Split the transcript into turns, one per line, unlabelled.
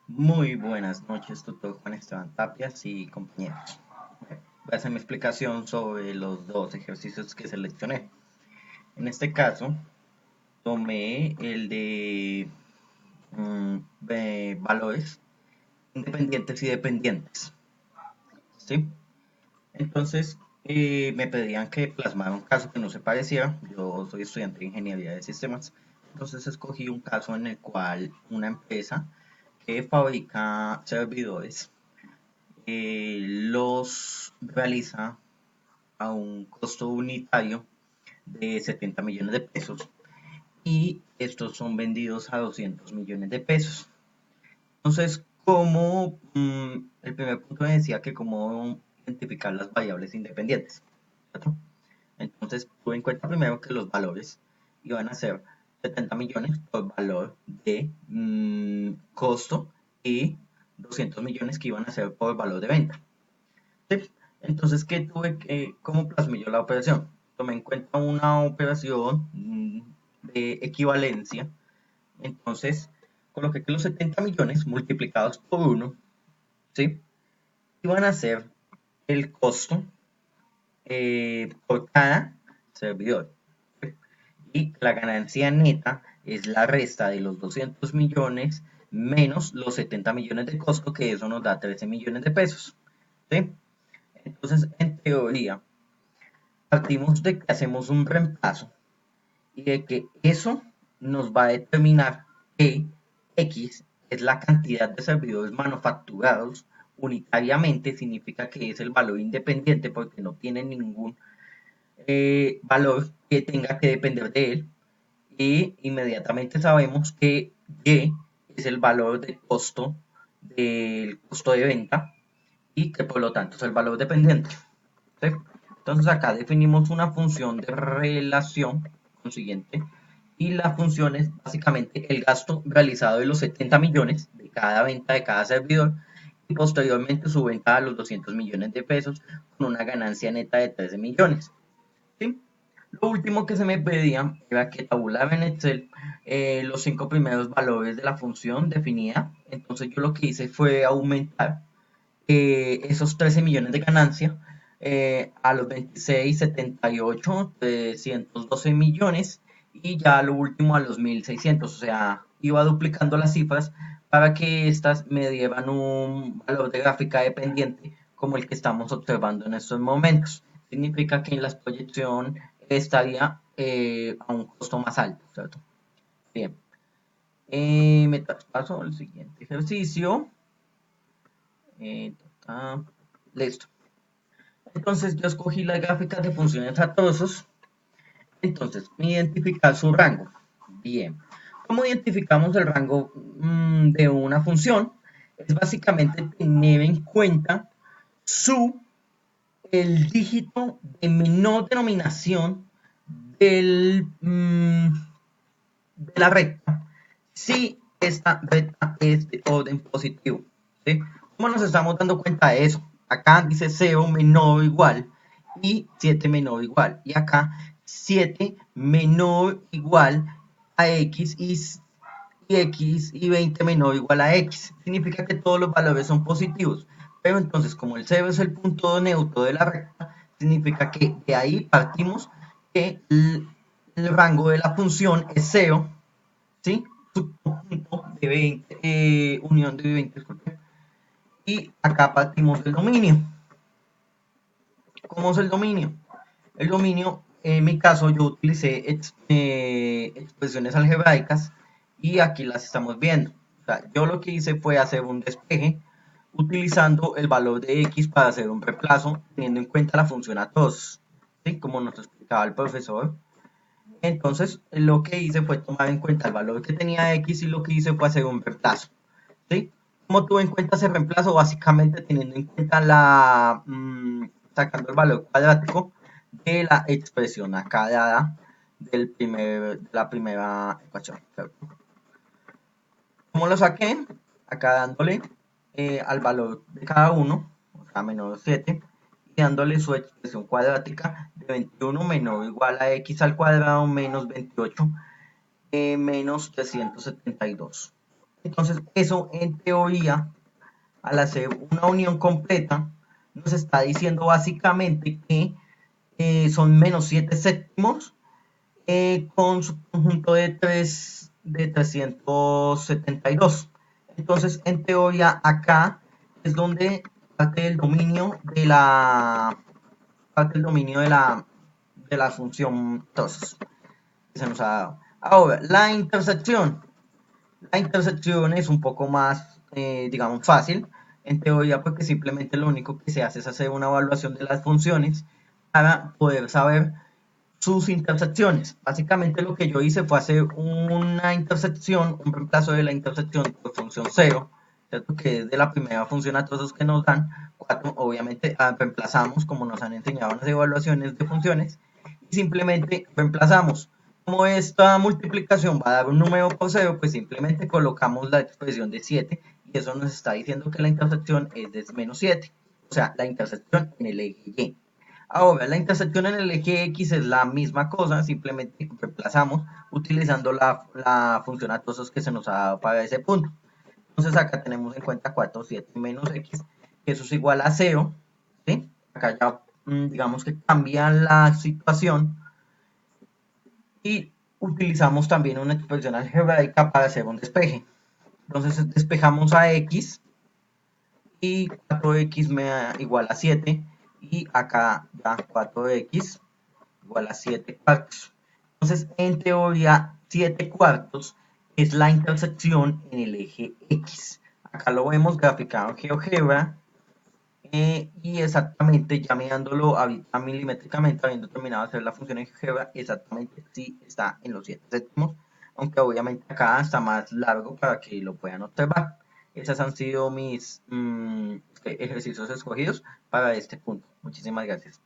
Muy buenas noches, tutor Juan Esteban Tapias y compañeros. Voy a hacer mi explicación sobre los dos ejercicios que seleccioné. En este caso, tomé el de valores independientes y dependientes. ¿Sí? Entonces, me pedían que plasmara un caso que no se pareciera. Yo soy estudiante de ingeniería de sistemas. Entonces, escogí un caso en el cual una empresa que fabrica servidores los realiza a un costo unitario de 70 millones de pesos y estos son vendidos a 200 millones de pesos. Entonces, como el primer punto me decía que cómo identificar las variables independientes, ¿cierto? Entonces, tuve en cuenta primero que los valores iban a ser 70 millones por valor de costo y 200 millones que iban a ser por valor de venta. Sí. Entonces, ¿cómo plasmé yo la operación? Tomé en cuenta una operación de equivalencia. Entonces, coloqué que los 70 millones multiplicados por uno, ¿sí? Iban a ser el costo por cada servidor. ¿Sí? Y la ganancia neta es la resta de los 200 millones menos los 70 millones de costo, que eso nos da 13 millones de pesos. ¿Sí? Entonces, en teoría, partimos de que hacemos un reemplazo y de que eso nos va a determinar que X es la cantidad de servidores manufacturados unitariamente, significa que es el valor independiente porque no tiene ningún valor que tenga que depender de él. Y inmediatamente sabemos que Y es el valor de costo del costo de venta y que por lo tanto es el valor dependiente. ¿Sí? Entonces acá definimos una función de relación consiguiente y la función es básicamente el gasto realizado de los 70 millones de cada venta de cada servidor y posteriormente su venta a los 200 millones de pesos con una ganancia neta de 13 millones. ¿Sí? Lo último que se me pedía era que tabulara en Excel los 5 primeros valores de la función definida. Entonces yo lo que hice fue aumentar esos 13 millones de ganancia a los 26, 78, 312 millones y ya lo último a los 1600. O sea, iba duplicando las cifras para que estas me dieran un valor de gráfica dependiente como el que estamos observando en estos momentos. Significa que en la proyección estaría a un costo más alto, ¿cierto? Bien, me traspaso al siguiente ejercicio. Eh, Listo. Entonces yo escogí las gráficas de funciones a trozos. Entonces, identificar su rango. Bien. ¿Cómo identificamos el rango de una función? Es básicamente tener en cuenta el dígito de menor denominación del, de la recta si esta recta es de orden positivo. ¿Sí? ¿Cómo nos estamos dando cuenta de eso? Acá dice 0 menor o igual y 7 menor o igual. Y acá 7 menor o igual a x y x y 20 menor o igual a x. Significa que todos los valores son positivos. Pero entonces, como el 0 es el punto neutro de la recta, significa que de ahí partimos que el rango de la función es 0, ¿sí? Subconjunto de 20, unión de 20, disculpe. Y acá partimos del dominio. ¿Cómo es el dominio? El dominio, en mi caso, yo utilicé expresiones algebraicas y aquí las estamos viendo. O sea, yo lo que hice fue hacer un despeje utilizando el valor de x para hacer un reemplazo, teniendo en cuenta la función a todos, ¿sí? Como nos explicaba el profesor. Entonces, lo que hice fue tomar en cuenta el valor que tenía x y lo que hice fue hacer un reemplazo. ¿Sí? ¿Cómo tuve en cuenta ese reemplazo? Básicamente teniendo en cuenta sacando el valor cuadrático de la expresión acá dada de la primera ecuación. ¿Cómo lo saqué? Acá dándole al valor de cada uno, o sea, menor 7, y dándole su expresión cuadrática de 21 menor o igual a x al cuadrado menos 28 menos 372. Entonces, eso en teoría, al hacer una unión completa, nos está diciendo básicamente que son menos 7 séptimos con su conjunto de 3 de 372. Entonces, en teoría, acá es donde parte el dominio de la de la función tos que se nos ha dado. Ahora, la intersección es un poco más, digamos, fácil, en teoría, porque simplemente lo único que se hace es hacer una evaluación de las funciones para poder saber sus intersecciones. Básicamente lo que yo hice fue hacer una intersección, un reemplazo de la intersección por función cero, ¿cierto? Que es de la primera función a todos los que nos dan. Cuatro, obviamente reemplazamos como nos han enseñado en las evaluaciones de funciones y simplemente reemplazamos. Como esta multiplicación va a dar un número por cero, pues simplemente colocamos la expresión de 7 y eso nos está diciendo que la intersección es de menos 7, o sea, la intersección en el eje Y. Ahora, la intersección en el eje X es la misma cosa, simplemente reemplazamos utilizando la función atosos que se nos ha dado para ese punto. Entonces acá tenemos en cuenta 4, 7 menos X, que eso es igual a 0, ¿sí? Acá ya digamos que cambia la situación y utilizamos también una expresión algebraica para hacer un despeje. Entonces despejamos a X y 4X me da igual a 7 y acá ya 4X igual a 7 cuartos. Entonces, en teoría, 7 cuartos es la intersección en el eje X. Acá lo vemos graficado en GeoGebra y exactamente ya mirándolo ahorita milimétricamente, habiendo terminado de hacer la función en GeoGebra, exactamente sí está en los 7 séptimos, aunque obviamente acá está más largo para que lo puedan observar. Esos han sido mis ejercicios escogidos para este punto. Muchísimas gracias.